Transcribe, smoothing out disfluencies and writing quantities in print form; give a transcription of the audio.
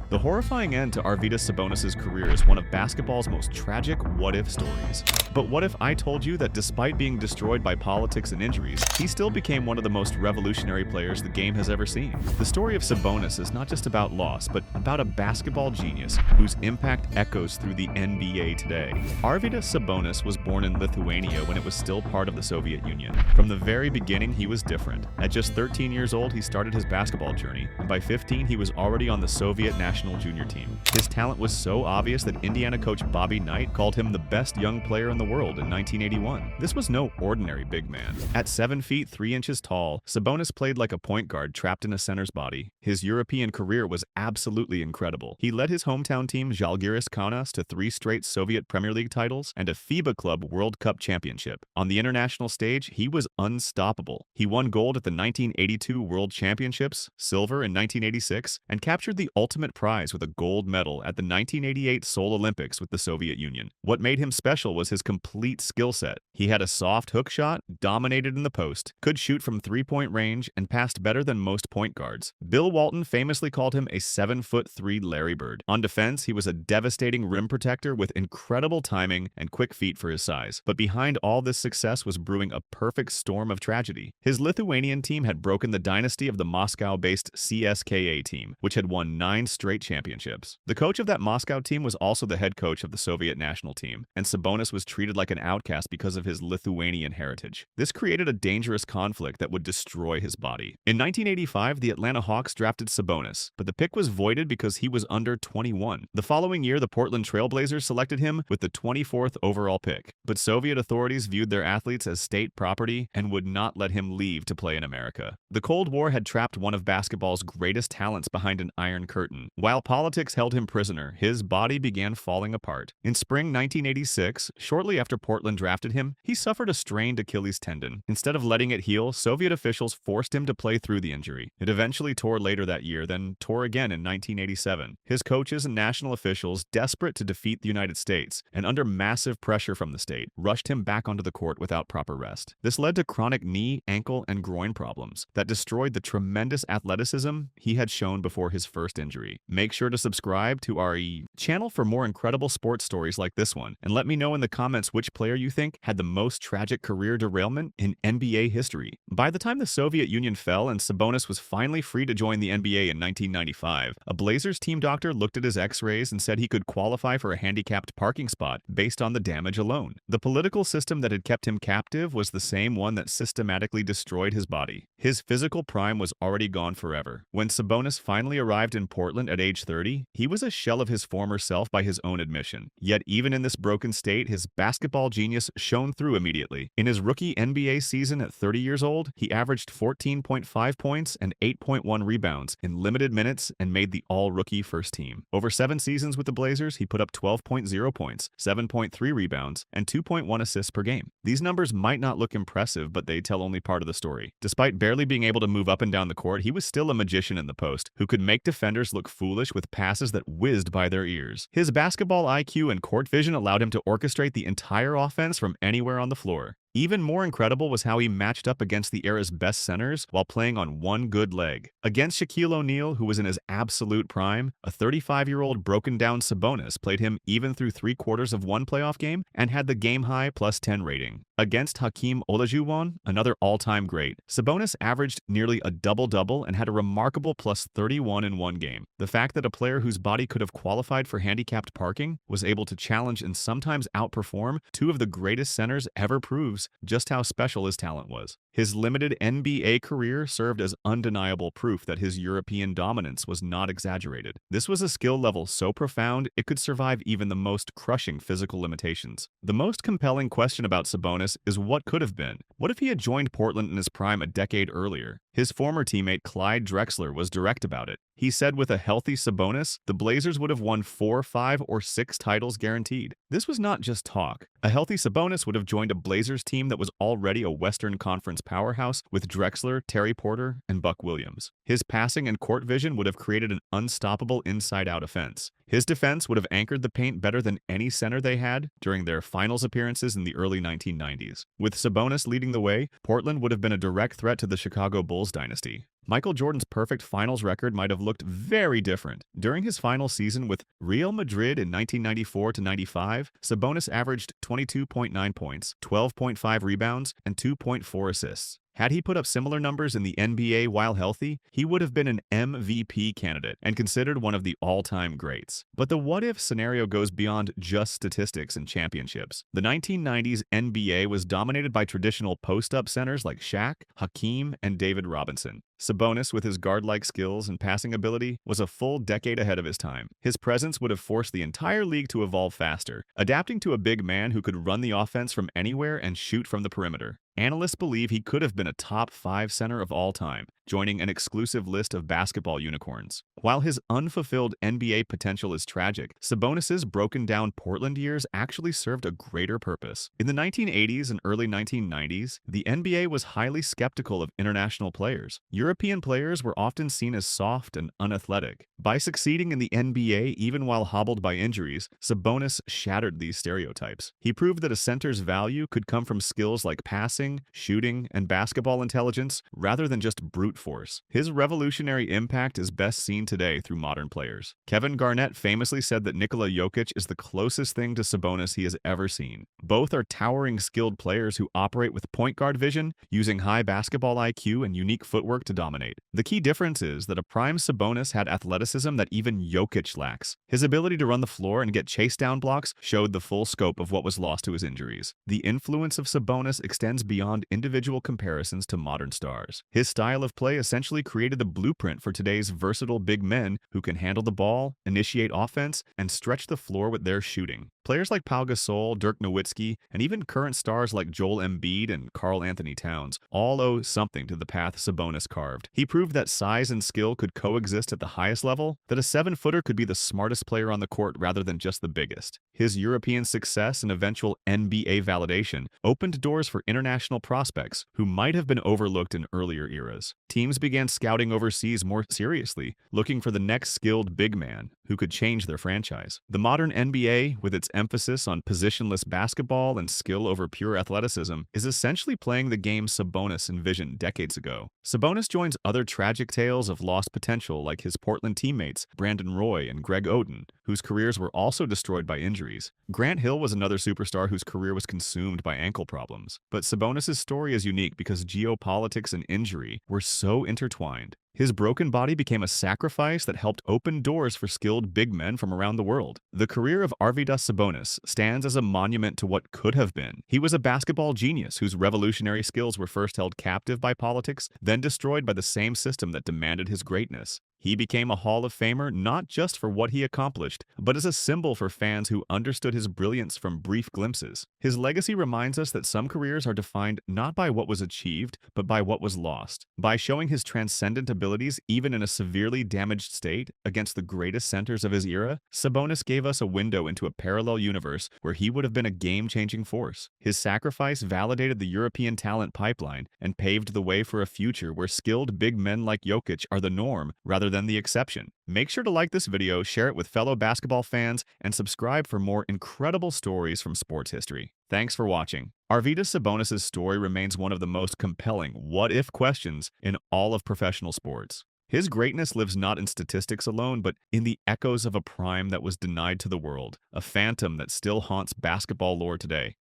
The horrifying end to Arvydas Sabonis' career is one of basketball's most tragic what-if stories. But what if I told you that despite being destroyed by politics and injuries, he still became one of the most revolutionary players the game has ever seen? The story of Sabonis is not just about loss, but about a basketball genius whose impact echoes through the NBA today. Arvydas Sabonis was born in Lithuania when it was still part of the Soviet Union. From the very beginning, he was different. At just 13 years old, he started his basketball journey, and by 15, he was already on the Soviet national junior team. His talent was so obvious that Indiana coach Bobby Knight called him the best young player in the world in 1981. This was no ordinary big man. At 7 feet 3 inches tall, Sabonis played like a point guard trapped in a center's body. His European career was absolutely incredible. He led his hometown team Žalgiris Kaunas to 3 straight Soviet Premier League titles and a FIBA Club World Cup championship. On the international stage, he was unstoppable. He won gold at the 1982 World Championships, silver in 1986, and captured the ultimate prize with a gold medal at the 1988 Seoul Olympics with the Soviet Union. What made him special was his complete skill set. He had a soft hook shot, dominated in the post, could shoot from three-point range, and passed better than most point guards. Bill Walton famously called him a 7'3" Larry Bird. On defense, he was a devastating rim protector with incredible timing and quick feet for his size. But behind all this success was brewing a perfect storm of tragedy. His Lithuanian team had broken the dynasty of the Moscow-based CSKA team, which had won 9 straight championships. The coach of that Moscow team was also the head coach of the Soviet national team, and Sabonis was treated like an outcast because of his Lithuanian heritage. This created a dangerous conflict that would destroy his body. In 1985, the Atlanta Hawks drafted Sabonis, but the pick was voided because he was under 21. The following year, the Portland Trail Blazers selected him with the 24th overall pick, but Soviet authorities viewed their athletes as state property and would not let him leave to play in America. The Cold War had trapped one of basketball's greatest talents behind an iron curtain. While politics held him prisoner, his body began falling apart. In spring 1986, shortly after Portland drafted him, he suffered a strained Achilles tendon. Instead of letting it heal, Soviet officials forced him to play through the injury. It eventually tore later that year, then tore again in 1987. His coaches and national officials, desperate to defeat the United States, and under massive pressure from the state, rushed him back onto the court without proper rest. This led to chronic knee, ankle, and groin problems that destroyed the tremendous athleticism he had shown before his first injury. Make sure to subscribe to our channel for more incredible sports stories like this one, and let me know in the comments which player you think had the most tragic career derailment in NBA history. By the time the Soviet Union fell and Sabonis was finally free to join the NBA in 1995, a Blazers team doctor looked at his x-rays and said he could qualify for a handicapped parking spot based on the damage alone. The political system that had kept him captive was the same one that systematically destroyed his body. His physical prime was already gone forever. When Sabonis finally arrived in Portland at age 30, he was a shell of his former self by his own admission. Yet even in this broken state, his basketball genius shone through immediately. In his rookie NBA season at 30 years old, he averaged 14.5 points and 8.1 rebounds in limited minutes and made the all-rookie first team. Over 7 seasons with the Blazers, he put up 12.0 points, 7.3 rebounds, and 2.1 assists per game. These numbers might not look impressive, but they tell only part of the story. Despite barely being able to move up and down the court, he was still a magician in the post who could make defenders look foolish with passes that whizzed by their ears. His basketball IQ and court vision allowed him to orchestrate the entire offense from anywhere on the floor. Even more incredible was how he matched up against the era's best centers while playing on one good leg. Against Shaquille O'Neal, who was in his absolute prime, a 35-year-old broken-down Sabonis played him even through 3/4 of one playoff game and had the game-high +10 rating. Against Hakeem Olajuwon, another all-time great, Sabonis averaged nearly a double-double and had a remarkable +31 in one game. The fact that a player whose body could have qualified for handicapped parking was able to challenge and sometimes outperform 2 of the greatest centers ever proves just how special his talent was. His limited NBA career served as undeniable proof that his European dominance was not exaggerated. This was a skill level so profound it could survive even the most crushing physical limitations. The most compelling question about Sabonis is what could have been. What if he had joined Portland in his prime a decade earlier? His former teammate Clyde Drexler was direct about it. He said with a healthy Sabonis, the Blazers would have won 4, 5, or 6 titles guaranteed. This was not just talk. A healthy Sabonis would have joined a Blazers team that was already a Western Conference powerhouse with Drexler, Terry Porter, and Buck Williams. His passing and court vision would have created an unstoppable inside-out offense. His defense would have anchored the paint better than any center they had during their finals appearances in the early 1990s. With Sabonis leading the way, Portland would have been a direct threat to the Chicago Bulls dynasty. Michael Jordan's perfect finals record might have looked very different. During his final season with Real Madrid in 1994-95, Sabonis averaged 22.9 points, 12.5 rebounds, and 2.4 assists. Had he put up similar numbers in the NBA while healthy, he would have been an MVP candidate and considered one of the all-time greats. But the what-if scenario goes beyond just statistics and championships. The 1990s NBA was dominated by traditional post-up centers like Shaq, Hakeem, and David Robinson. Sabonis, with his guard-like skills and passing ability, was a full decade ahead of his time. His presence would have forced the entire league to evolve faster, adapting to a big man who could run the offense from anywhere and shoot from the perimeter. Analysts believe he could have been a top 5 center of all time, joining an exclusive list of basketball unicorns. While his unfulfilled NBA potential is tragic, Sabonis's broken-down Portland years actually served a greater purpose. In the 1980s and early 1990s, the NBA was highly skeptical of international players. European players were often seen as soft and unathletic. By succeeding in the NBA even while hobbled by injuries, Sabonis shattered these stereotypes. He proved that a center's value could come from skills like passing, shooting, and basketball intelligence rather than just brute force. His revolutionary impact is best seen today through modern players. Kevin Garnett famously said that Nikola Jokic is the closest thing to Sabonis he has ever seen. Both are towering skilled players who operate with point guard vision, using high basketball IQ and unique footwork to dominate. The key difference is that a prime Sabonis had athleticism that even Jokic lacks. His ability to run the floor and get chase down blocks showed the full scope of what was lost to his injuries. The influence of Sabonis extends beyond individual comparisons to modern stars. His style of play essentially created the blueprint for today's versatile big men who can handle the ball, initiate offense, and stretch the floor with their shooting. Players like Pau Gasol, Dirk Nowitzki, and even current stars like Joel Embiid and Karl Anthony Towns all owe something to the path Sabonis carved. He proved that size and skill could coexist at the highest level, that a 7-footer could be the smartest player on the court rather than just the biggest. His European success and eventual NBA validation opened doors for international prospects who might have been overlooked in earlier eras. Teams began scouting overseas more seriously, looking for the next skilled big man who could change their franchise. The modern NBA, with its emphasis on positionless basketball and skill over pure athleticism, is essentially playing the game Sabonis envisioned decades ago. Sabonis joins other tragic tales of lost potential like his Portland teammates Brandon Roy and Greg Oden, whose careers were also destroyed by injuries. Grant Hill was another superstar whose career was consumed by ankle problems. But Sabonis' story is unique because geopolitics and injury were so intertwined. His broken body became a sacrifice that helped open doors for skilled big men from around the world. The career of Arvydas Sabonis stands as a monument to what could have been. He was a basketball genius whose revolutionary skills were first held captive by politics, then destroyed by the same system that demanded his greatness. He became a Hall of Famer not just for what he accomplished, but as a symbol for fans who understood his brilliance from brief glimpses. His legacy reminds us that some careers are defined not by what was achieved, but by what was lost. By showing his transcendent abilities even in a severely damaged state against the greatest centers of his era, Sabonis gave us a window into a parallel universe where he would have been a game-changing force. His sacrifice validated the European talent pipeline and paved the way for a future where skilled big men like Jokic are the norm rather than the exception. Make sure to like this video, share it with fellow basketball fans, and subscribe for more incredible stories from sports history. Thanks for watching. Arvydas Sabonis' story remains one of the most compelling what-if questions in all of professional sports. His greatness lives not in statistics alone, but in the echoes of a prime that was denied to the world, a phantom that still haunts basketball lore today.